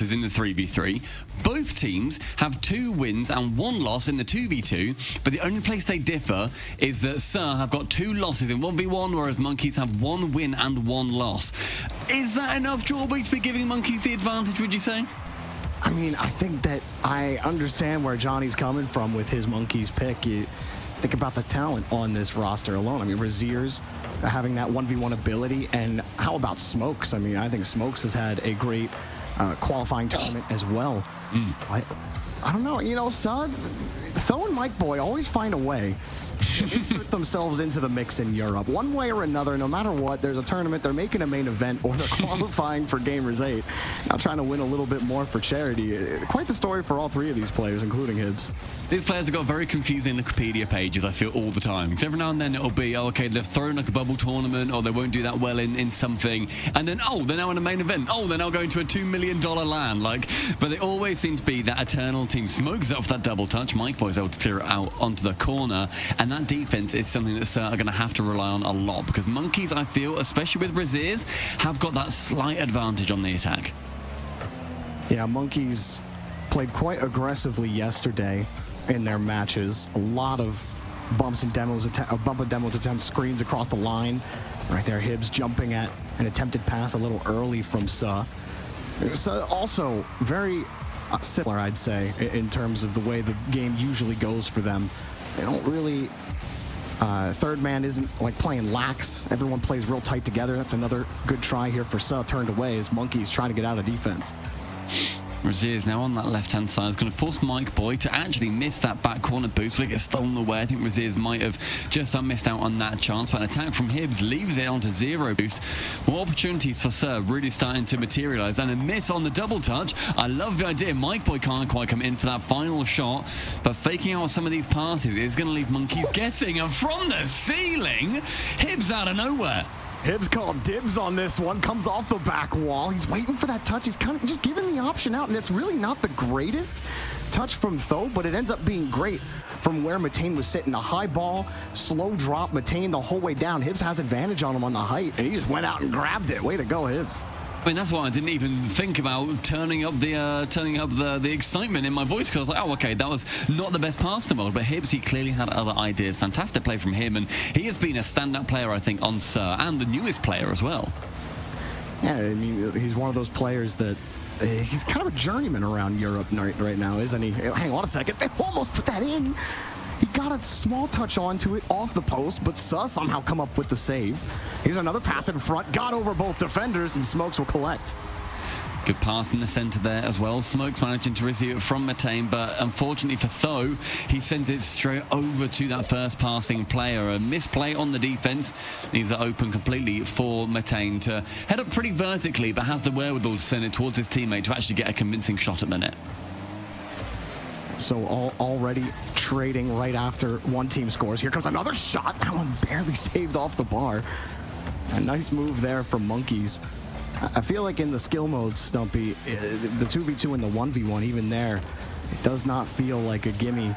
is in the 3v3. Both teams have 2 wins and 1 loss in the 2v2, but the only place they differ is that SUHHH have got 2 losses in 1v1, whereas Monkeys have 1 win and 1 loss. Is that enough, Jorby, to be giving Monkeys the advantage, would you say? I mean, I think that I understand where Johnny's coming from with his Monkeys pick. You think about the talent on this roster alone. I mean, Razier's having that 1v1 ability, and how about Smokes? I mean, I think Smokes has had a great qualifying tournament as well. I don't know, you know, Tho and Mike Boy always find a way to insert themselves into the mix in Europe. One way or another, no matter what, there's a tournament, they're making a main event, or they're qualifying for Gamers 8. Now trying to win a little bit more for charity. Quite the story for all 3 of these players, including Hibbs. These players have got very confusing Wikipedia pages, I feel, all the time. Because every now and then it'll be, oh, okay, they've thrown like a bubble tournament, or they won't do that well in something. And then, oh, they're now in a main event. Oh, they're now going to a $2 million LAN. But they always seem to be that eternal team. Smokes off that double touch. Mike Boy's able to clear it out onto the corner. And that defense is something that SUHHH are going to have to rely on a lot. Because Monkeys, I feel, especially with Raziers, have got that slight advantage on the attack. Yeah, Monkeys played quite aggressively yesterday in their matches. A lot of bumps and demos, bump and demos attempt screens across the line. Right there, Hibbs jumping at an attempted pass a little early from SUHHH. So also very similar, I'd say, in terms of the way the game usually goes for them. They don't really... third man isn't like playing lax. Everyone plays real tight together. That's another good try here for SUHHH, turned away as Monkeys trying to get out of defense. Razier is now on that left-hand side. It's going to force Mike Boy to actually miss that back corner boost, but it gets stolen away. I think Razier might have just missed out on that chance, but an attack from Hibbs leaves it onto 0 boost. More opportunities for SUHHH really starting to materialize, and a miss on the double touch. I love the idea. Mike Boy can't quite come in for that final shot, but faking out some of these passes is going to leave Monkeys guessing, and from the ceiling, Hibbs out of nowhere. Hibbs called dibs on this one, comes off the back wall. He's waiting for that touch. He's kind of just giving the option out, and it's really not the greatest touch from Tho, but it ends up being great from where Matane was sitting. A high ball, slow drop, Matane the whole way down. Hibbs has advantage on him on the height, and he just went out and grabbed it. Way to go, Hibbs. I mean, that's why I didn't even think about turning up the excitement in my voice, because I was like, oh, okay, that was not the best pass in the world. But Hibbs, he clearly had other ideas. Fantastic play from him, and he has been a standout player, I think, on SUHHH, and the newest player as well. Yeah, I mean, he's one of those players that he's kind of a journeyman around Europe right now, isn't he? Hang on a second, they almost put that in. He got a small touch onto it off the post, but SUHHH somehow come up with the save. Here's another pass in front, got over both defenders, and Smokes will collect. Good pass in the center there as well. Smokes managing to receive it from Matane, but unfortunately for Tho, he sends it straight over to that first passing player. A misplay on the defense. Leaves it open completely for Matane to head up pretty vertically, but has the wherewithal to send it towards his teammate to actually get a convincing shot at the net. So already trading right after one team scores. Here comes another shot. That one barely saved off the bar. A nice move there from Monkeys. I feel like in the skill mode, Stumpy, the 2v2 and the 1v1, even there, it does not feel like a gimme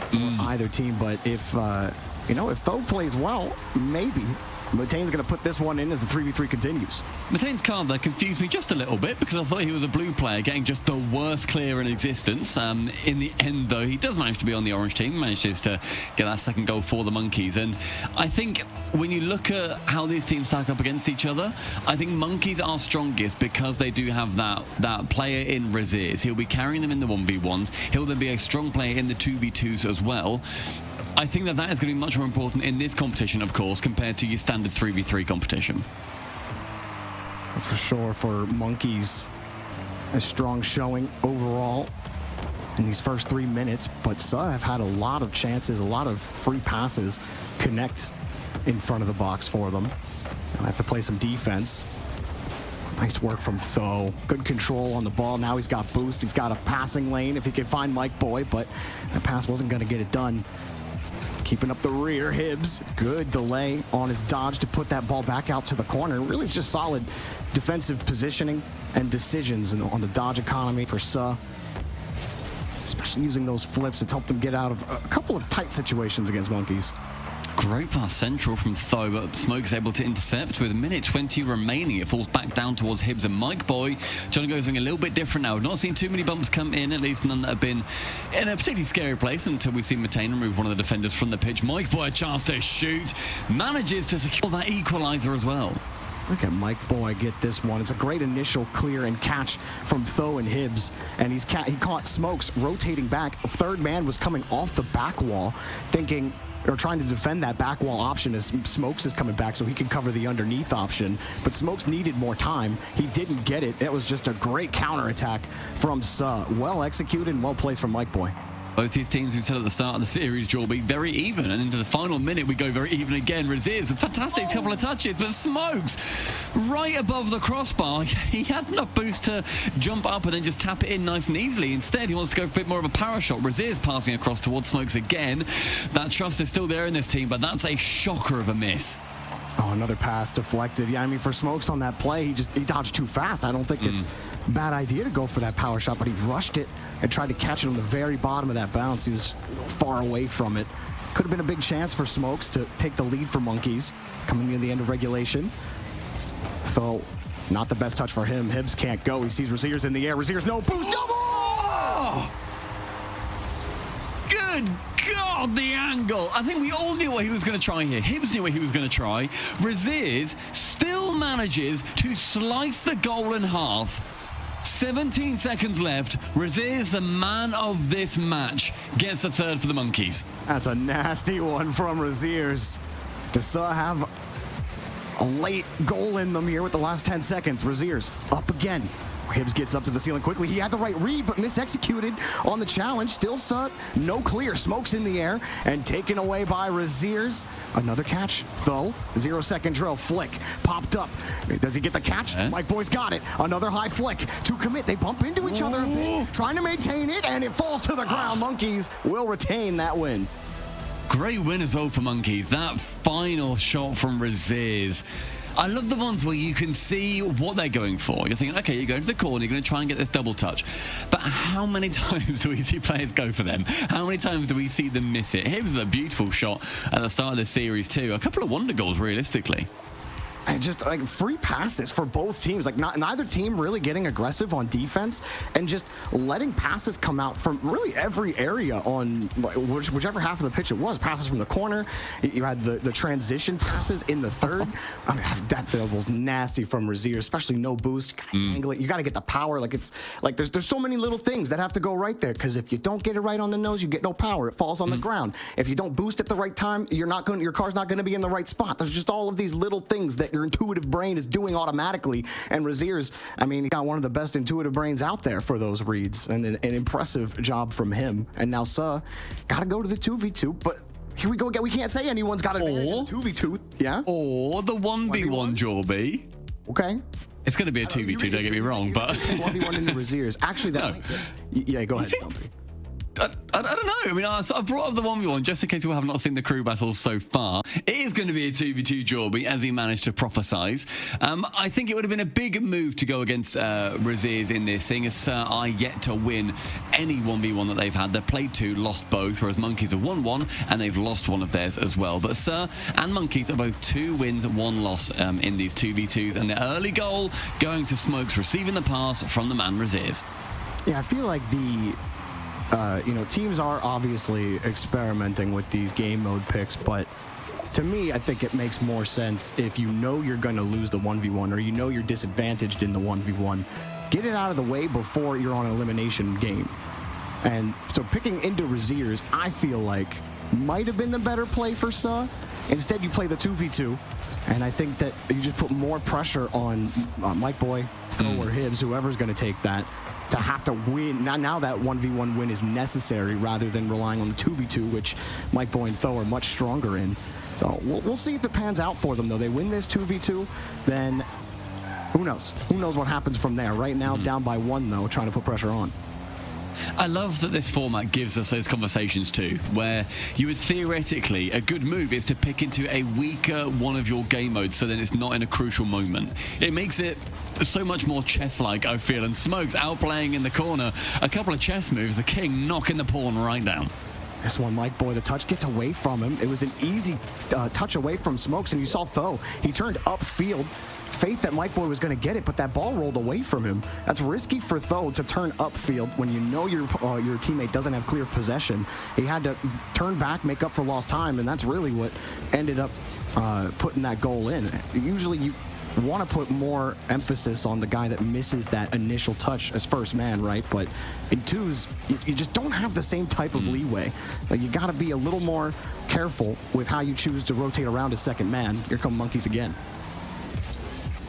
for either team. But if, you know, if Tho plays well, maybe Matane's going to put this one in as the 3v3 continues. Matane's card there confused me just a little bit, because I thought he was a blue player getting just the worst clear in existence. In the end, though, he does manage to be on the orange team, manages to get that second goal for the Monkeys. And I think when you look at how these teams stack up against each other, I think Monkeys are strongest because they do have that player in Raziers. He'll be carrying them in the 1v1s. He'll then be a strong player in the 2v2s as well. I think that is going to be much more important in this competition, of course, compared to your standard 3v3 competition. For sure, for Monkeys, a strong showing overall in these first 3 minutes, but SUHHH have had a lot of chances, a lot of free passes connect in front of the box for them. They'll have to play some defense. Nice work from Tho. Good control on the ball. Now he's got boost. He's got a passing lane if he can find Mike Boy, but the pass wasn't going to get it done. Keeping up the rear, Hibbs. Good delay on his dodge to put that ball back out to the corner. Really, it's just solid defensive positioning and decisions on the dodge economy for SUHHH. Especially using those flips, it's helped them get out of a couple of tight situations against Monkeys. Great pass central from Tho, but Smoke's able to intercept with a minute 20 remaining. It falls back down towards Hibbs and Mike Boy. Johnny goes something a little bit different now. We've not seen too many bumps come in, at least none that have been in a particularly scary place until we see Matane remove one of the defenders from the pitch. Mike Boy a chance to shoot, manages to secure that equalizer as well. Look at Mike Boy get this one. It's a great initial clear and catch from Tho and Hibbs, and he caught Smokes rotating back. A third man was coming off the back wall, thinking or trying to defend that back wall option as Smokes is coming back so he can cover the underneath option. But Smokes needed more time. He didn't get it. It was just a great counterattack from SUHHH. Well executed and well placed from Mike Boy. Both these teams, we said at the start of the series, Jorby, very even. And into the final minute, we go very even again. Raziers with fantastic couple of touches, but Smokes right above the crossbar. He had enough boost to jump up and then just tap it in nice and easily. Instead, he wants to go for a bit more of a power shot. Raziers passing across towards Smokes again. That trust is still there in this team, but that's a shocker of a miss. Oh, another pass deflected. Yeah, I mean, for Smokes on that play, he dodged too fast. I don't think it's a bad idea to go for that power shot, but he rushed it and tried to catch it on the very bottom of that bounce. He was far away from it. Could have been a big chance for Smokes to take the lead for Monkeys coming near the end of regulation. Though, not the best touch for him. Hibbs can't go. He sees Raziers in the air. Raziers, no boost. Double! Oh! Good God, the angle. I think we all knew what he was going to try here. Hibbs knew what he was going to try. Raziers still manages to slice the goal in half. 17 seconds left. Raziers, the man of this match, gets the third for the Monkeys. That's a nasty one from Raziers. Does SUHHH have a late goal in them here with the last 10 seconds? Raziers up again. Hibbs gets up to the ceiling quickly. He had the right read, but misexecuted on the challenge. Still SUHHH, no clear. Smokes in the air and taken away by Raziers. Another catch, though. 0-second drill, flick, popped up. Does he get the catch? Mike Boy's got it. Another high flick to commit. They bump into each other a bit, trying to maintain it, and it falls to the ground. Monkeys will retain that win. Great win as well for Monkeys. That final shot from Raziers. I love the ones where you can see what they're going for. You're thinking, okay, you're going to the corner, you're going to try and get this double touch. But how many times do we see players go for them? How many times do we see them miss it? Here was a beautiful shot at the start of the series too. A couple of wonder goals, realistically. And just like free passes for both teams, like neither team really getting aggressive on defense and just letting passes come out from really every area on whichever half of the pitch it was. Passes from the corner, you had the transition passes in the third. I mean, that was nasty from Razier, especially no boost. You gotta angle it. You got to get the power. Like it's like there's so many little things that have to go right there, because if you don't get it right on the nose, you get no power. It falls on the ground. If you don't boost at the right time, your car's not going to be in the right spot. There's just all of these little things that your intuitive brain is doing automatically. And Raziers, I mean, he got one of the best intuitive brains out there for those reads, and an impressive job from him. And now SUHHH got to go to the 2v2, but here we go again. We can't say anyone's got advantage in the 2v2. Yeah? Or the 1v1, Jorby. Okay. It's going to be a 2v2, don't get me wrong, but... 1v1 into Raziers. Actually, that might be... Yeah, go ahead, Stumpy. I don't know. I mean, I brought up the 1v1 just in case people have not seen the crew battles so far. It is going to be a 2v2 Jorby, as he managed to prophesize. I think it would have been a big move to go against Raziers in this, seeing as SUHHH are yet to win any 1v1 that they've had. They've played two, lost both, whereas Monkeys have won one, and they've lost one of theirs as well. But SUHHH and Monkeys are both 2 wins, 1 loss in these 2v2s, and the early goal going to Smokes, receiving the pass from the man Raziers. Yeah, I feel like the... teams are obviously experimenting with these game mode picks, but to me, I think it makes more sense if you know you're going to lose the 1v1 or you know you're disadvantaged in the 1v1. Get it out of the way before you're on an elimination game. And so picking into Raziers, I feel like might have been the better play for SUHHH. Instead, you play the 2v2, and I think that you just put more pressure on Mike Boy, Tho, or Hibbs, whoever's going to take that, to have to win. Now that 1v1 win is necessary rather than relying on the 2v2, which Mike Boy and Tho are much stronger in. So we'll see if it pans out for them, though. They win this 2v2, then who knows? Who knows what happens from there? Right now, down by 1, though, trying to put pressure on. I love that this format gives us those conversations too, where you would theoretically, a good move is to pick into a weaker one of your game modes so then it's not in a crucial moment. It makes it so much more chess-like, I feel, and Smokes outplaying in the corner, a couple of chess moves, the king knocking the pawn right down. This one, Mike Boy, the touch gets away from him. It was an easy touch away from Smokes, and you saw Tho. He turned upfield. Faith that Mike Boy was going to get it, but that ball rolled away from him. That's risky for Tho to turn upfield when you know your teammate doesn't have clear possession. He had to turn back, make up for lost time, and that's really what ended up putting that goal in. Usually you want to put more emphasis on the guy that misses that initial touch as first man, right? But in twos, you just don't have the same type of leeway. So you got to be a little more careful with how you choose to rotate around as second man. Here come Monkeys again.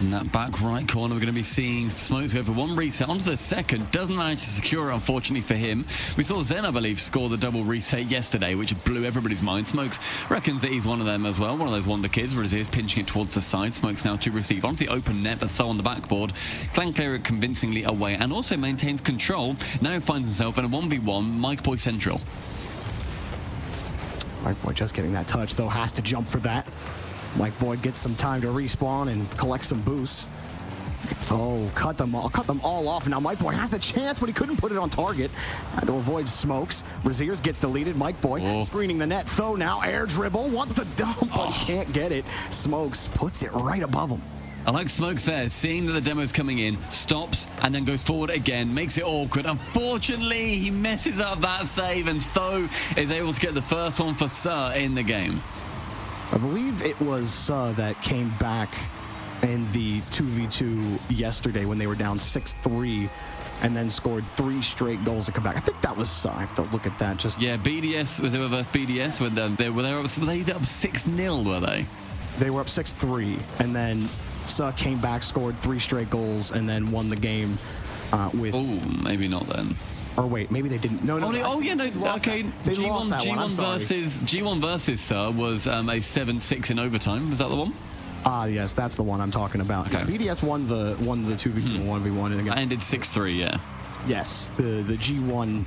In that back right corner, we're going to be seeing Smokes go for one reset onto the second. Doesn't manage to secure it, unfortunately for him. We saw Zen, I believe, score the double reset yesterday, which blew everybody's mind. Smokes reckons that he's one of them as well, one of those wonder kids. Raziers pinching it towards the side. Smokes now to receive onto the open net, but Tho on the backboard. Can clear it convincingly away and also maintains control. Now he finds himself in a 1v1 Mike Boy Central. Mike Boy just getting that touch, though, has to jump for that. Mike Boy gets some time to respawn and collect some boosts. Oh, cut them all off. Now Mike Boy has the chance, but he couldn't put it on target. Had to avoid Smokes. Raziers gets deleted. Mike Boy screening the net. Tho now air dribble, wants to dump, but can't get it. Smokes puts it right above him. I like Smokes there, seeing that the demo's coming in, stops, and then goes forward again, makes it awkward. Unfortunately, he messes up that save, and Tho is able to get the first one for SUHHH in the game. I believe it was SUHHH that came back in the 2v2 yesterday when they were down 6-3 and then scored 3 straight goals to come back. I think that was SUHHH. I have to look at that. Yeah, BDS, was it versus BDS? When were they up 6-0, were they? They were up 6-3, and then SUHHH came back, scored 3 straight goals, and then won the game with... Oh, maybe not then. Or wait, maybe they didn't. No. Okay. G1 versus SUHHH was a 7-6 in overtime. Was that the one? Yes, that's the one I'm talking about. Okay. BDS won the 2v2 and 1v1 and ended 6-3. Yeah. Yes, the G1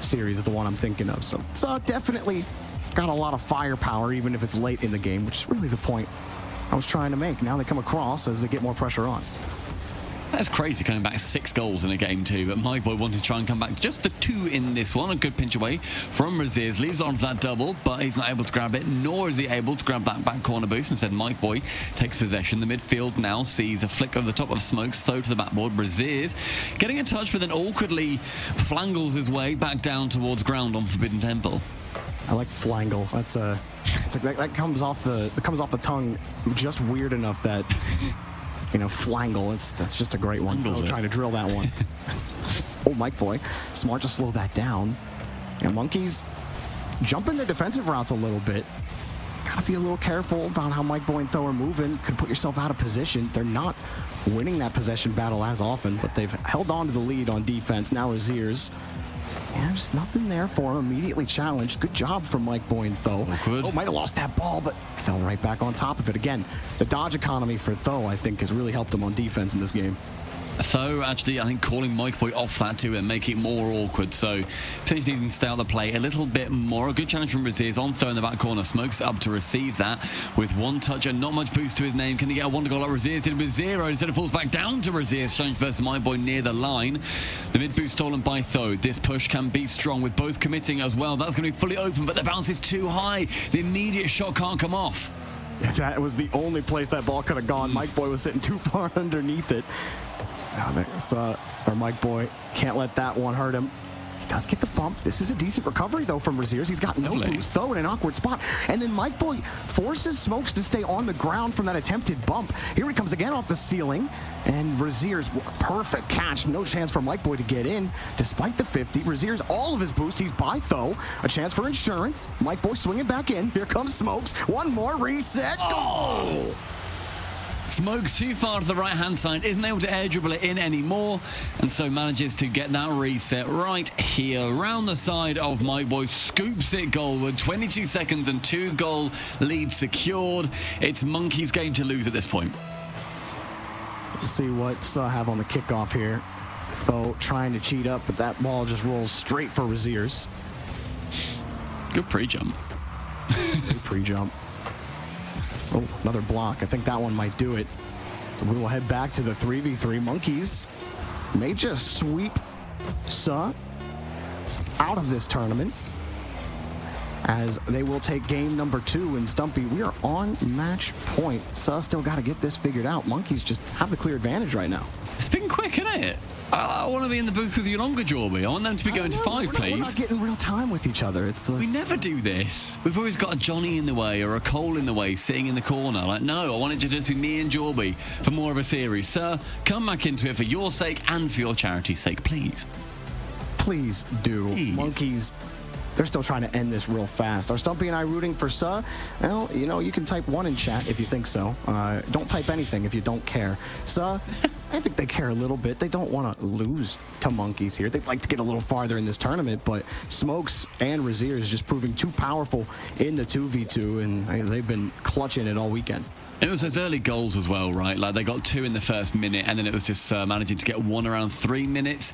series is the one I'm thinking of. So SUHHH definitely got a lot of firepower, even if it's late in the game, which is really the point I was trying to make. Now they come across as they get more pressure on. That's crazy, coming back 6 goals in a game too, but Mike Boy wanted to try and come back just the 2 in this one. A good pinch away from Raziers, leaves onto that double, but he's not able to grab it, nor is he able to grab that back corner boost. Instead, Mike Boy takes possession. The midfield now sees a flick over the top of Smokes, Tho to the backboard. Raziers getting a touch, but then awkwardly flangles his way back down towards ground on Forbidden Temple. I like flangle. That comes off the tongue just weird enough that you know, flangle. That's just a great one. Trying to drill that one. Oh, Mike Boy, smart to slow that down. And Monkeys jumping their defensive routes a little bit. Gotta be a little careful about how Mike Boy and Tho are moving. Could put yourself out of position. They're not winning that possession battle as often, but they've held on to the lead on defense. Now Raziers. And there's nothing there for him. Immediately challenged. Good job from Mike Boy and Tho. Oh, might have lost that ball, but fell right back on top of it. Again, the dodge economy for Tho, I think, has really helped him on defense in this game. Tho actually, I think, calling Mike Boy off that too and making it more awkward. So potentially needing to stay out the play a little bit more. A good challenge from Raziers on Tho in the back corner. Smokes up to receive that with 1 touch and not much boost to his name. Can he get a wonder goal like Raziers did with 0? Instead it falls back down to Raziers. Challenge versus Mike Boy near the line. The mid boost stolen by Tho. This push can be strong with both committing as well. That's going to be fully open, but the bounce is too high. The immediate shot can't come off. Yeah, that was the only place that ball could have gone. Mike Boy was sitting too far underneath it. Mike Boy can't let that one hurt him. He does get the bump. This is a decent recovery, though, from Raziers. He's got no boost, though, in an awkward spot. And then Mike Boy forces Smokes to stay on the ground from that attempted bump. Here he comes again off the ceiling. And Raziers, perfect catch. No chance for Mike Boy to get in. Despite the 50, Raziers, all of his boosts, he's by Tho. A chance for insurance. Mike Boy swinging back in. Here comes Smokes. One more reset. Goal! Smokes too far to the right-hand side, isn't able to air dribble it in anymore, and so manages to get that reset right here. Round the side of Mike Boy, scoops it goalward. 22 seconds and 2-goal lead secured. It's Monkeys' game to lose at this point. Let's see what SUHHH have on the kickoff here. Tho trying to cheat up, but that ball just rolls straight for Raziers. Good pre-jump. Good pre-jump. Oh, another block. I think that one might do it. So we will head back to the 3v3. Monkeys may just sweep SUHHH out of this tournament. as they will take game number 2. And Stumpy, we are on match point. Still got to get this figured out. Monkeys just have the clear advantage right now. It's been quick, isn't it? I want to be in the booth with you longer, Jorby. I want them to be going to 5, please. We're not getting real time with each other. We never do this. We've always got a Johnny in the way or a Cole in the way sitting in the corner. Like, no, I want it to just be me and Jorby for more of a series. Sir, come back into it for your sake and for your charity's sake, please. Please do. Please. Monkeys, they're still trying to end this real fast. Are Stumpy and I rooting for Suh? Well, you know, you can type 1 in chat if you think so. Don't type anything if you don't care. Suh, I think they care a little bit. They don't want to lose to Monkeys here. They'd like to get a little farther in this tournament, but Smokes and Razir is just proving too powerful in the 2v2, and they've been clutching it all weekend. It was those early goals as well, right? Like, they got 2 in the first minute, and then it was just managing to get 1 around 3 minutes.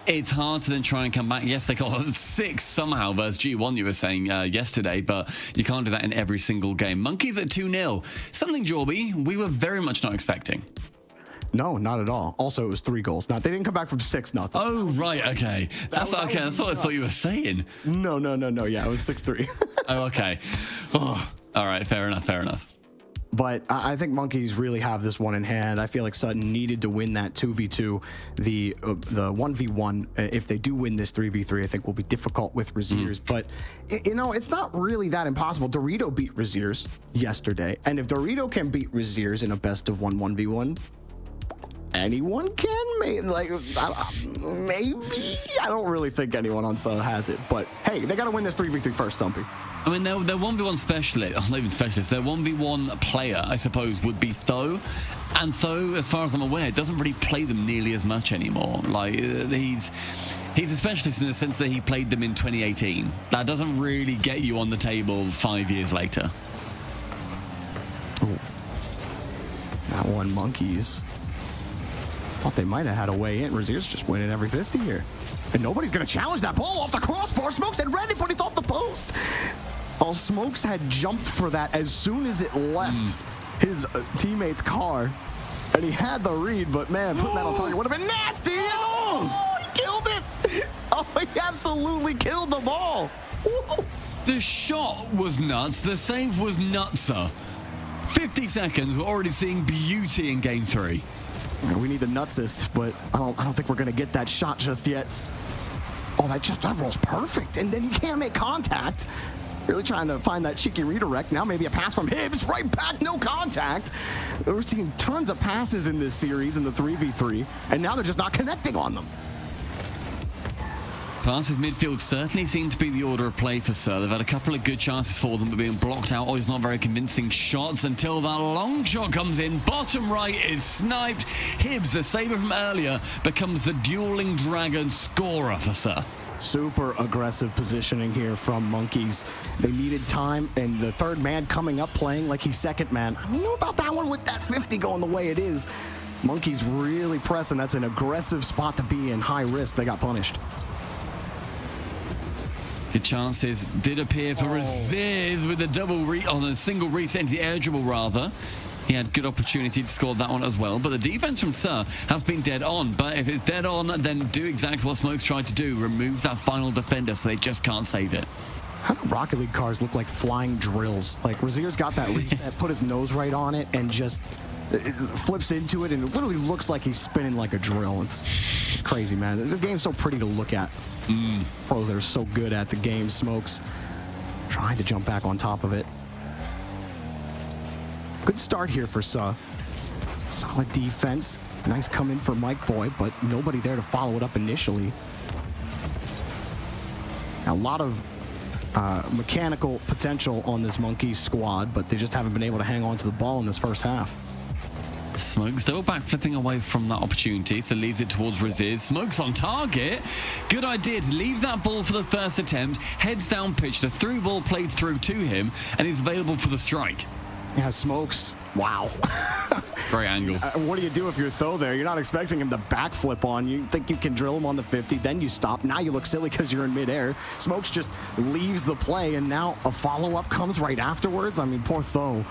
It's hard to then try and come back. Yes, they got 6 somehow versus G1, you were saying yesterday, but you can't do that in every single game. Monkeys at 2-0. Something, Jorby, we were very much not expecting. No, not at all. Also, it was 3 goals. Now, they didn't come back from 6-0. Oh, right, okay. That's okay. That's what I thought you were saying. No. Yeah, it was 6-3. Oh, okay. Oh, all right, fair enough. But I think Monkeys really have this one in hand. I feel like Sutton needed to win that 2v2. The 1v1, if they do win this 3v3, I think will be difficult with Razir's. But, you know, it's not really that impossible. Dorito beat Razir's yesterday. And if Dorito can beat Razir's in a best of 1 1v1, anyone can. Maybe. I don't really think anyone on Suh has it. But, hey, they got to win this 3v3 first, Stumpy. I mean, their 1v1 specialist, not even specialist, their 1v1 player, I suppose, would be Tho. And Tho, as far as I'm aware, doesn't really play them nearly as much anymore. Like, he's a specialist in the sense that he played them in 2018. That doesn't really get you on the table 5 years later. Ooh. That one, Monkeys. Thought they might have had a way in. Razir's just winning every 50 here. And nobody's going to challenge that ball off the crossbar. Smokes had read it, but it's off the post. Oh, Smokes had jumped for that as soon as it left his teammate's car. And he had the read, but man, putting that on target would have been nasty. Oh, he killed it. Oh, he absolutely killed the ball. Whoa. The shot was nuts. The save was nutser. 50 seconds, we're already seeing beauty in game 3. We need the nutsist, but I don't think we're going to get that shot just yet. Oh, that roll's perfect, and then he can't make contact. Really trying to find that cheeky redirect. Now maybe a pass from Hibbs, right back, no contact. We're seeing tons of passes in this series in the 3v3, and now they're just not connecting on them. Passes midfield certainly seem to be the order of play for Suh. They've had a couple of good chances for them, but being blocked out. Always not very convincing shots until that long shot comes in. Bottom right is sniped. Hibbs, the saver from earlier, becomes the dueling dragon scorer for Suh. Super aggressive positioning here from Monkeys. They needed time, and the third man coming up playing like he's second man. I don't know about that one with that 50 going the way it is. Monkeys really pressing. That's an aggressive spot to be in. High risk. They got punished. Good chances did appear for Razir with a a single reset, the air dribble rather. He had good opportunity to score that one as well, but the defense from Suh has been dead on. But if it's dead on, then do exactly what Smokes tried to do, remove that final defender so they just can't save it. How do Rocket League cars look like flying drills? Like, Razir's got that reset, put his nose right on it, and just it flips into it, and it literally looks like he's spinning like a drill. It's crazy, man. This game's so pretty to look at. Pros that are so good at the game. Smokes trying to jump back on top of it. Good start here for Suh. Solid defense. Nice come in for Mike Boy, but nobody there to follow it up initially. A lot of mechanical potential on this Monkeys squad, but they just haven't been able to hang on to the ball in this first half. Smokes still back flipping away from that opportunity, so leaves it towards Razir. Smokes on target. Good idea to leave that ball for the first attempt. Heads down pitch, the through ball played through to him, and he's available for the strike. Yeah, Smokes. Wow. Great angle. What do you do if you're Tho there? You're not expecting him to backflip on you. Think you can drill him on the 50, then you stop. Now you look silly because you're in midair. Smokes just leaves the play, and now a follow-up comes right afterwards. I mean, poor Tho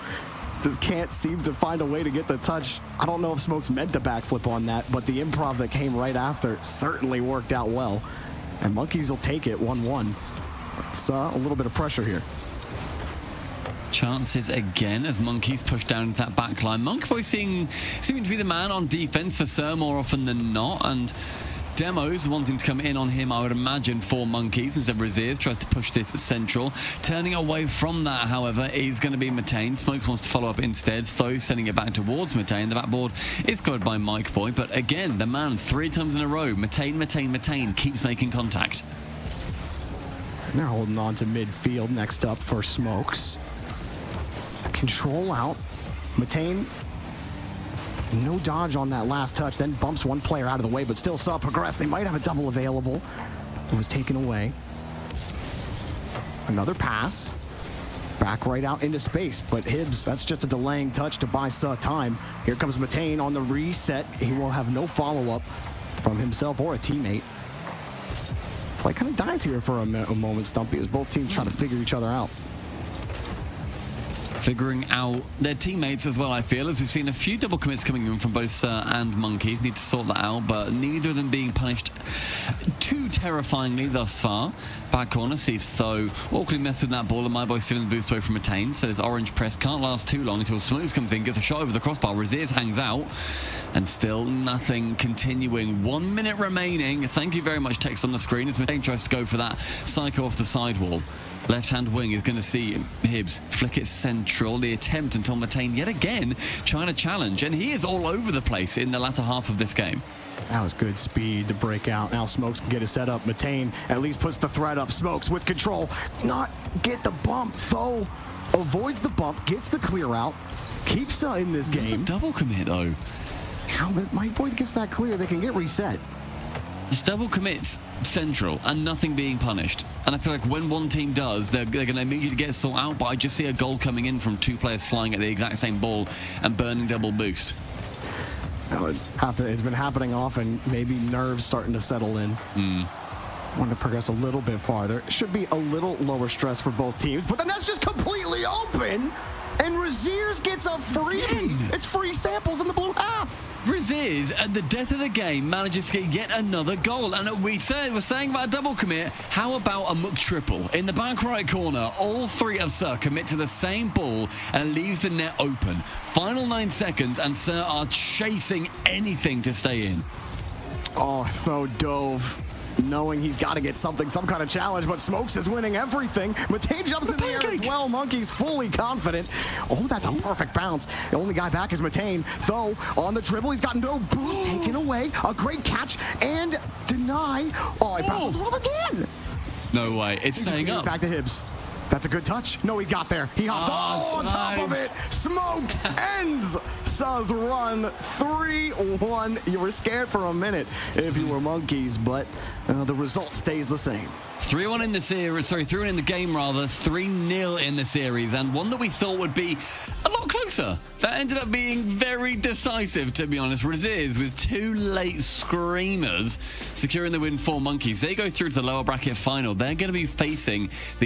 just can't seem to find a way to get the touch. I don't know if Smokes meant to backflip on that, but the improv that came right after certainly worked out well. And Monkeys will take it 1-1. It's a little bit of pressure here. Chances again as Monkeys push down into that back line. Monkeyboy seeming to be the man on defense for Sir more often than not, and Demos wanting to come in on him, I would imagine, for Monkeys, instead Raziers tries to push this central. Turning away from that, however, is going to be Matane. Smokes wants to follow up instead, though sending it back towards Matane. The backboard is covered by Mikeboy, but again, the man 3 times in a row, Matane keeps making contact. And they're holding on to midfield. Next up for Smokes. Control out. Matane, no dodge on that last touch, then bumps one player out of the way, but still saw progress. They might have a double available. It was taken away. Another pass. Back right out into space, but Hibbs, that's just a delaying touch to buy Suh time. Here comes Matane on the reset. He will have no follow-up from himself or a teammate. Play kind of dies here for a moment, Stumpy, as both teams try to figure each other out. Figuring out their teammates as well, I feel, as we've seen a few double commits coming in from both Sir and Monkeys. Need to sort that out, but neither of them being punished too terrifyingly thus far. Back corner sees Tho awkwardly messed with that ball, and my boy still in the boost away from Matane. So this orange press can't last too long until Smokes comes in, gets a shot over the crossbar. Raziers hangs out, and still nothing continuing. 1 minute remaining. Thank you very much, text on the screen, as Matane tries to go for that psycho off the sidewall. Left-hand wing is going to see Hibbs flick it central. The attempt until Matane yet again trying to challenge. And he is all over the place in the latter half of this game. That was good speed to break out. Now Smokes can get a set up. Matane at least puts the threat up. Smokes with control. Not get the bump, though. Avoids the bump, gets the clear out. Keeps in this game. Double commit, though. How my boy gets that clear, they can get reset. It's double commits central and nothing being punished. And I feel like when one team does, they're going to immediately get sought out, but I just see a goal coming in from 2 players flying at the exact same ball and burning double boost. It's been happening often. Maybe nerves starting to settle in. Want to progress a little bit farther. Should be a little lower stress for both teams, but the net's just completely open, and Raziers gets a free. It's free samples in the blue half. Raziers, at the death of the game, manages to get yet another goal. And we're saying about a double commit. How about a muck triple? In the back right corner, all 3 of Sir commit to the same ball, and it leaves the net open. Final 9 seconds, and Sir are chasing anything to stay in. Oh, Tho dove, knowing he's got to get some kind of challenge, but Smokes is winning everything. Matane jumps in the air as well. Monkey's fully confident. Oh, that's a perfect bounce. The only guy back is Matane. Tho on the dribble, he's got no boost taken away. A great catch and deny. Oh, he passes it off again. No way. It's staying up. Back to Hibbs. That's a good touch. No, he got there. He hopped on top of it. Smokes ends Suh's run 3-1. You were scared for a minute if you were Monkeys, but the result stays the same. 3-1 in the series, 3-1 in the game rather, 3-0 in the series, and one that we thought would be a lot closer. That ended up being very decisive, to be honest. Raziers with 2 late screamers securing the win for Monkeys. They go through to the lower bracket final. They're going to be facing the